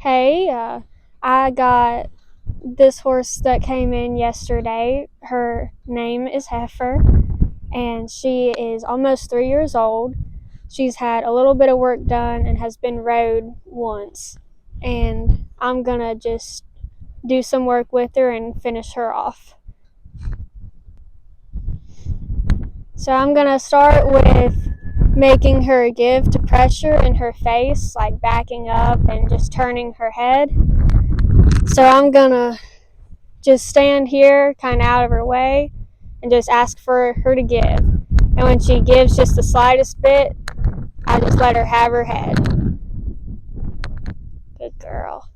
Hey, I got this horse that came in yesterday. Her name is Heifer, and she is almost 3 years old. She's had a little bit of work done and has been rode once. And I'm gonna just do some work with her and finish her off. So I'm gonna start with making her give to pressure in her face, like backing up and just turning her head. So I'm gonna just stand here kind of out of her way and just ask for her to give. And when she gives just the slightest bit, I just let her have her head. Good girl.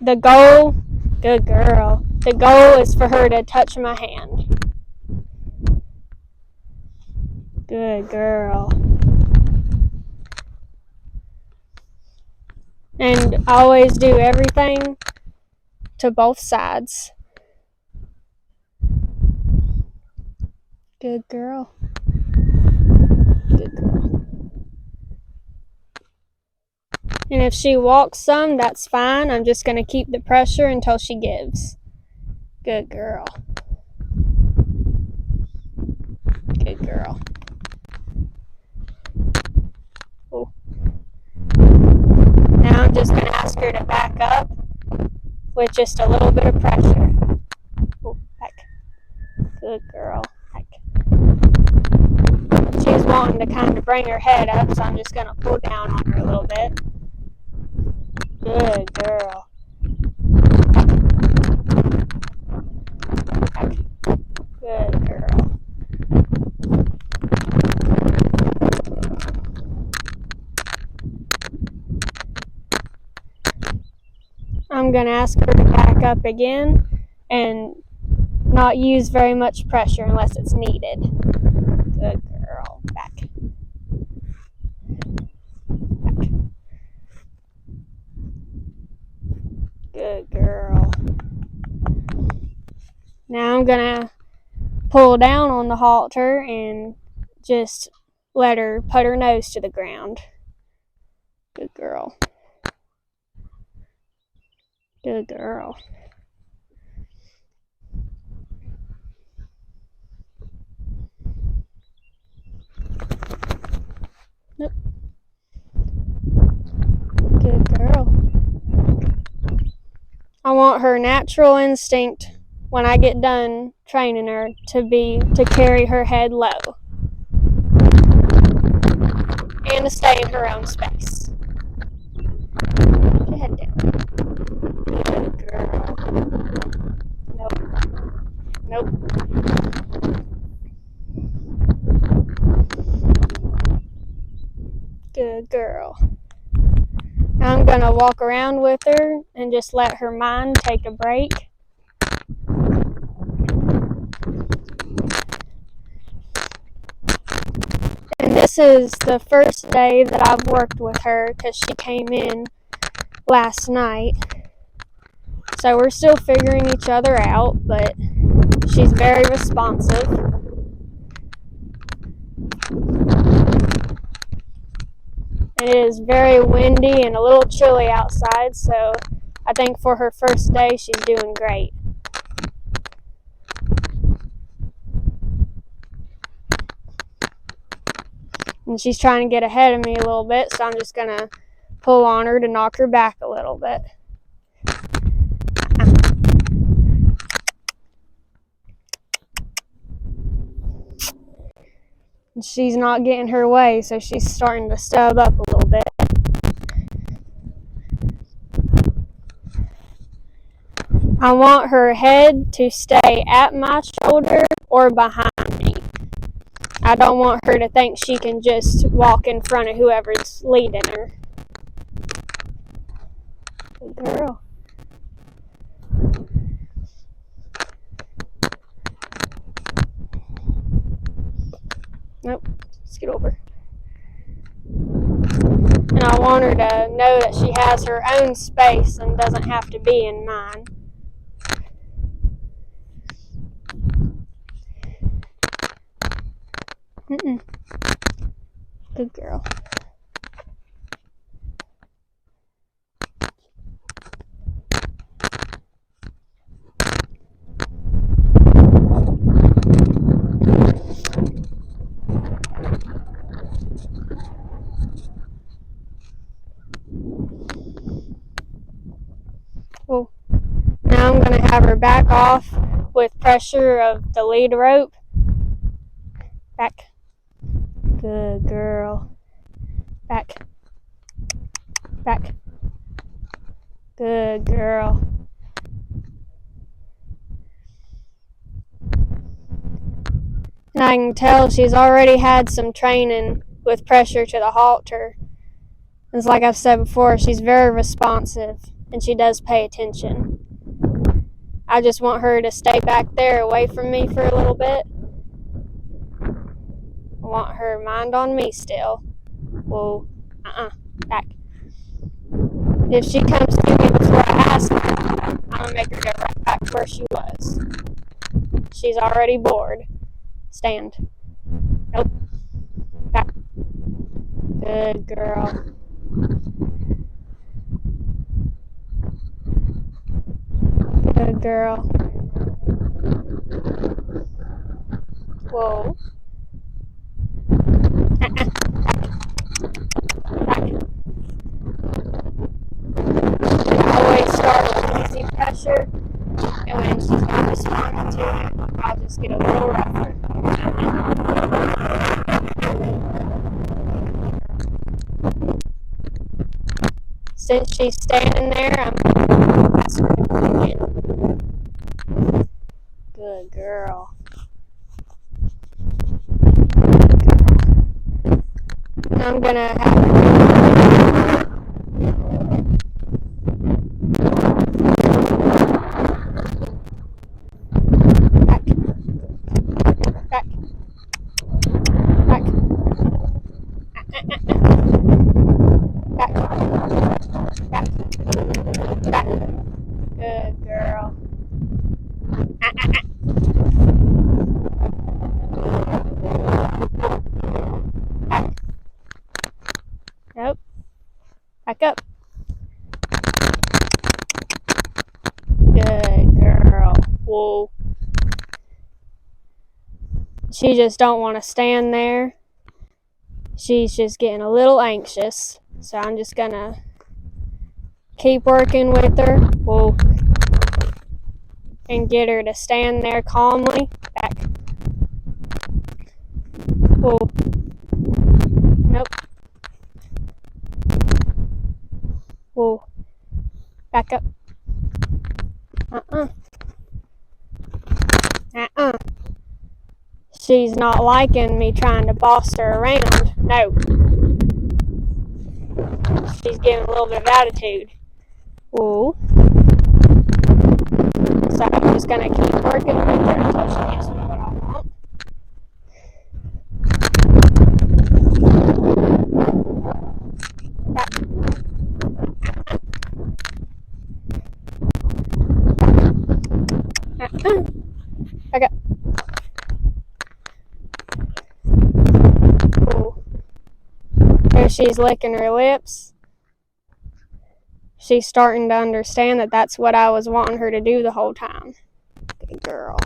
The goal, good girl. The goal is for her to touch my hand. Good girl. And always do everything to both sides. Good girl. Good girl. And if she walks some, that's fine. I'm just going to keep the pressure until she gives. Good girl. Good girl. Oh. Now I'm just going to ask her to back up with just a little bit of pressure. Oh, back. Good girl. Back. She's wanting to kind of bring her head up, so I'm just going to pull down on her a little bit. Good girl. Back. Good girl. I'm going to ask her to back up again and not use very much pressure unless it's needed. Good girl. Back. Back. Good girl. Now I'm going to pull down on the halter and just let her put her nose to the ground. Good girl. Good girl. Nope. Good girl. I want her natural instinct when I get done training her to carry her head low and to stay in her own space. Get your head down. Good girl. Nope. Good girl. Now I'm gonna walk around with her and just let her mind take a break. And this is the first day that I've worked with her because she came in last night. So we're still figuring each other out, but she's very responsive. It is very windy and a little chilly outside, so I think for her first day she's doing great. And she's trying to get ahead of me a little bit, so I'm just going to pull on her to knock her back a little bit. And she's not getting her way, so she's starting to stub up a little bit. I want her head to stay at my shoulder or behind me. I don't want her to think she can just walk in front of whoever's leading her. Good girl. Nope, scoot over. And I want her to know that she has her own space and doesn't have to be in mine. Good girl. have her back off with pressure of the lead rope. Back. Good girl. Back. Back. Good girl. And I can tell she's already had some training with pressure to the halter. It's like I've said before, she's very responsive and she does pay attention. I just want her to stay back there away from me for a little bit. I want her mind on me still. Whoa, back. If she comes to me before I ask her, I'm gonna make her go right back where she was. She's already bored. Stand. Nope. Back. Good girl. Good girl. Whoa. Back. I always start with easy pressure, and when she's not responding to it, I'll just get a little rougher. Since she's standing there, I'm asking her to come in. Good girl. I'm gonna have her back, back, back, back, back, back. Good girl. Back. Nope. Back up. Good girl. Whoa. She just don't want to stand there. She's just getting a little anxious. So I'm just gonna keep working with her. Whoa. And get her to stand there calmly. Back. Whoa. Nope. Whoa. Back up. She's not liking me trying to boss her around. No. She's giving a little bit of attitude. Whoa. So I'm just gonna keep working with her until she gives me what I want. Back. Back up. Ooh. There she's licking her lips. She's starting to understand that that's what I was wanting her to do the whole time. Good girl.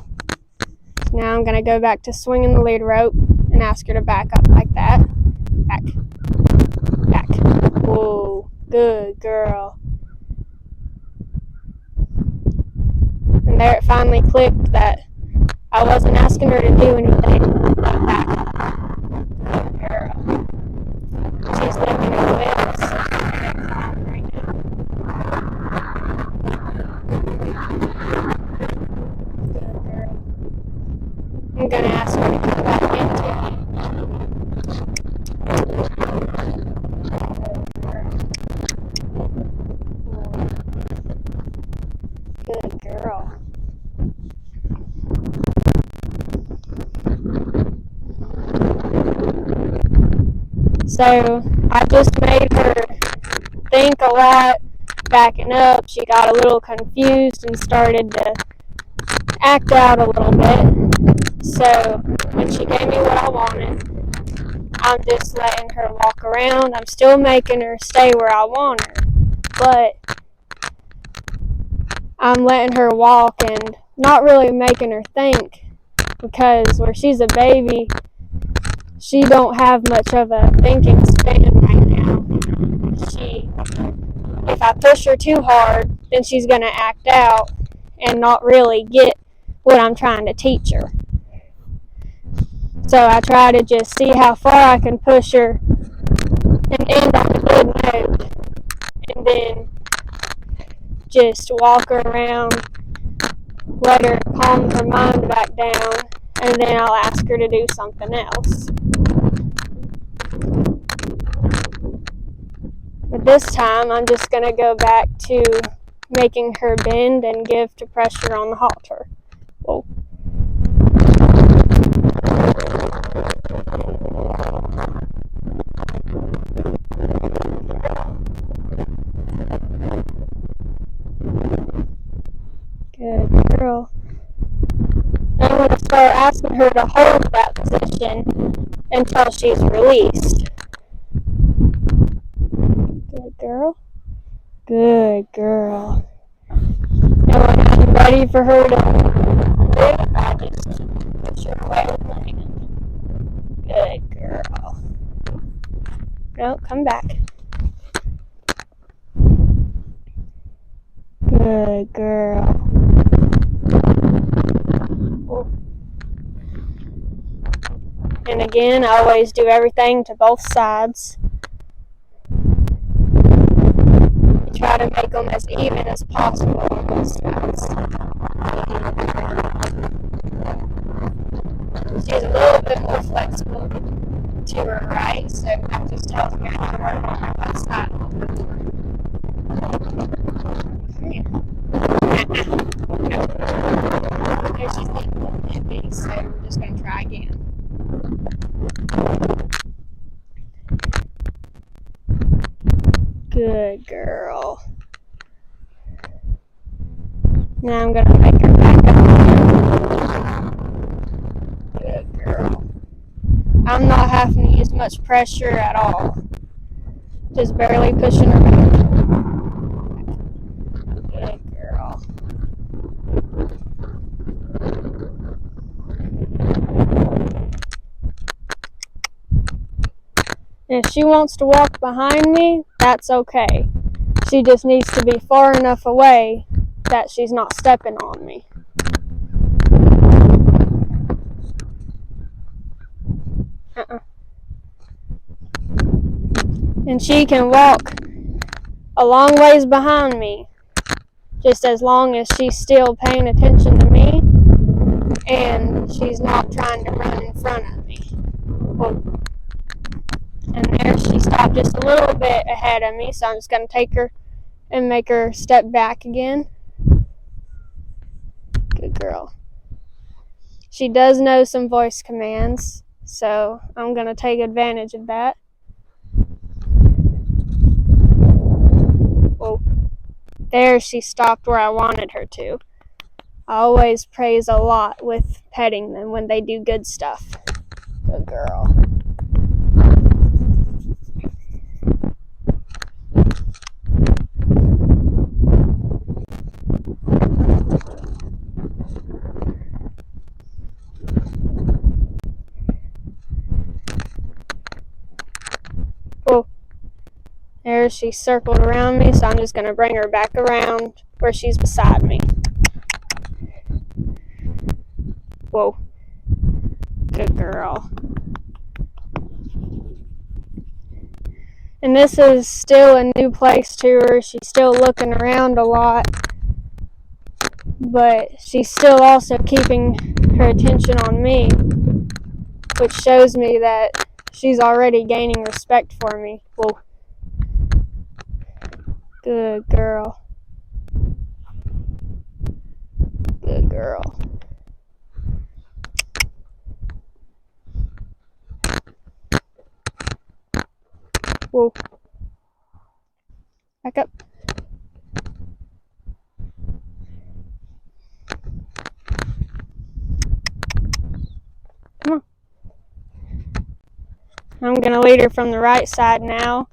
Now I'm going to go back to swinging the lead rope and ask her to back up like that. Back. Back. Whoa. Good girl. And there it finally clicked that I wasn't asking her to do anything but back. Good girl. She's licking her lips. Right now. Good girl. I'm going to ask her to come back into it. Good girl. So I just made her think a lot. Backing up, she got a little confused and started to act out a little bit. So when she gave me what I wanted, I'm just letting her walk around. I'm still making her stay where I want her, but I'm letting her walk and not really making her think, because where she's a baby, she don't have much of a thinking span right now. If I push her too hard, then she's going to act out, and not really get what I'm trying to teach her. So I try to just see how far I can push her and end on a good note, and then just walk her around, let her calm her mind back down, and then I'll ask her to do something else. But this time I'm just going to go back to making her bend and give to pressure on the halter. Whoa. Good girl. I'm going to start asking her to hold that position until she's released. Good girl. Good girl. And when I'm ready for her to move, I just push her away with my hand. Good girl. No, come back. Good girl. Oh. And again, I always do everything to both sides. Try to make them as even as possible on both sides. She's a little bit more flexible to her right, so that just tells me I need to work on her left side a little bit more. There she's getting a little nippy, so we're just going to try again. Good girl. Now I'm going to make her back up. Good girl. I'm not having to use much pressure at all. Just barely pushing her back. Good girl. If she wants to walk behind me, that's okay. She just needs to be far enough away that she's not stepping on me. And she can walk a long ways behind me, just as long as she's still paying attention to me and she's not trying to run in front of me. Whoa. And there she stopped just a little bit ahead of me, so I'm just going to take her and make her step back again. Good girl. She does know some voice commands, so I'm going to take advantage of that. Whoa. There she stopped where I wanted her to. I always praise a lot with petting them when they do good stuff. Good girl. Oh, there she circled around me, so I'm just going to bring her back around where she's beside me. Whoa. Good girl. And this is still a new place to her. She's still looking around a lot, but she's still also keeping her attention on me, which shows me that she's already gaining respect for me. Whoa. Good girl. Good girl. Whoa. Back up. Come on. I'm going to lead her from the right side now.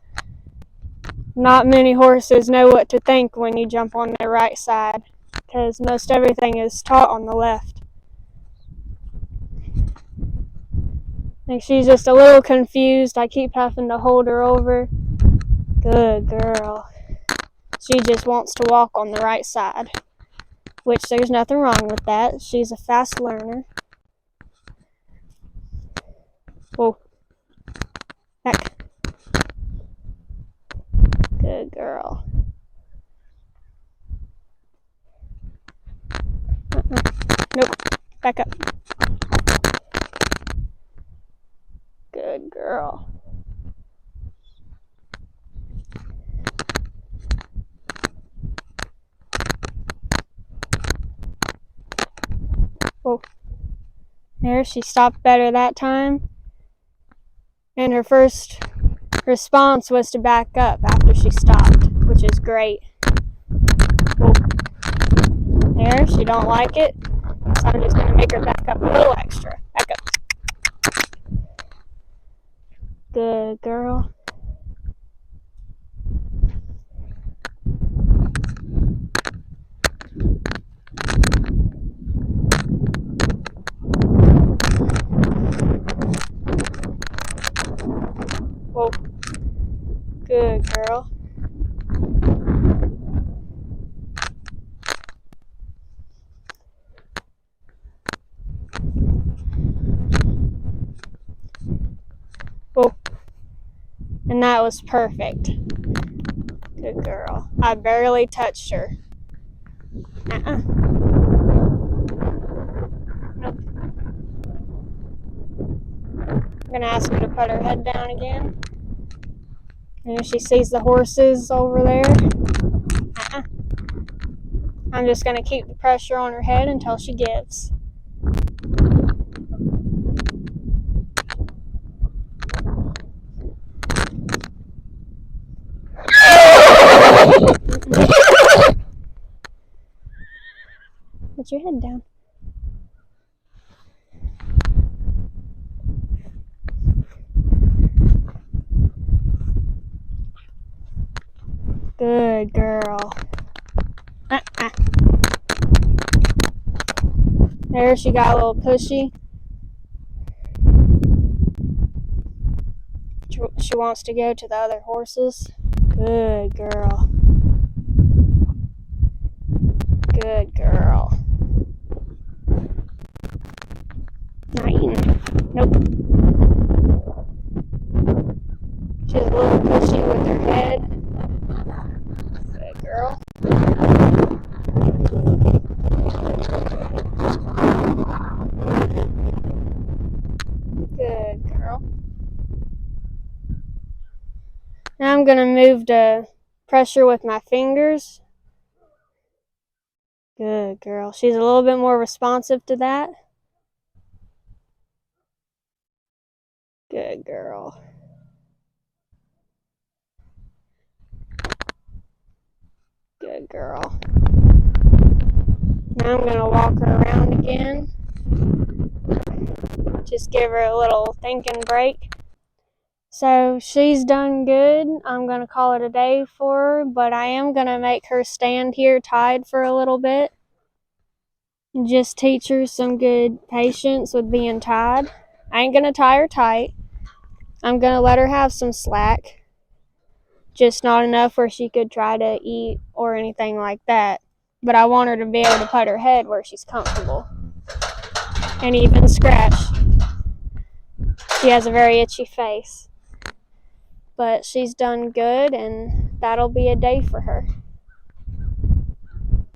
Not many horses know what to think when you jump on their right side, because most everything is taught on the left. I think she's just a little confused. I keep having to hold her over. Good girl. She just wants to walk on the right side. which there's nothing wrong with that. She's a fast learner. Whoa. Back. Good girl. Nope. Back up. Good girl. Whoa. There, she stopped better that time. And her first response was to back up after she stopped, which is great. Whoa. There, she don't like it. So I'm just going to make her back up a little extra. Back up. Good girl. Whoa. Good girl. Whoa. And that was perfect. Good girl. I barely touched her. Nope. I'm going to ask her to put her head down again. And if she sees the horses over there, I'm just going to keep the pressure on her head until she gives. Put your head down. Good girl. There, she got a little pushy. She wants to go to the other horses. Good girl. Good girl. Not eating. Nope. She's a little pushy with her head. Good girl. Good girl. Now I'm going to move to pressure with my fingers. Good girl. She's a little bit more responsive to that. Good girl. Good girl. Now I'm going to walk her around again. Just give her a little thinking break. So she's done good. I'm going to call it a day for her, but I am going to make her stand here tied for a little bit. Just teach her some good patience with being tied. I ain't going to tie her tight. I'm going to let her have some slack. Just not enough where she could try to eat or anything like that. But I want her to be able to put her head where she's comfortable. And even scratch. She has a very itchy face. But she's done good, and that'll be a day for her.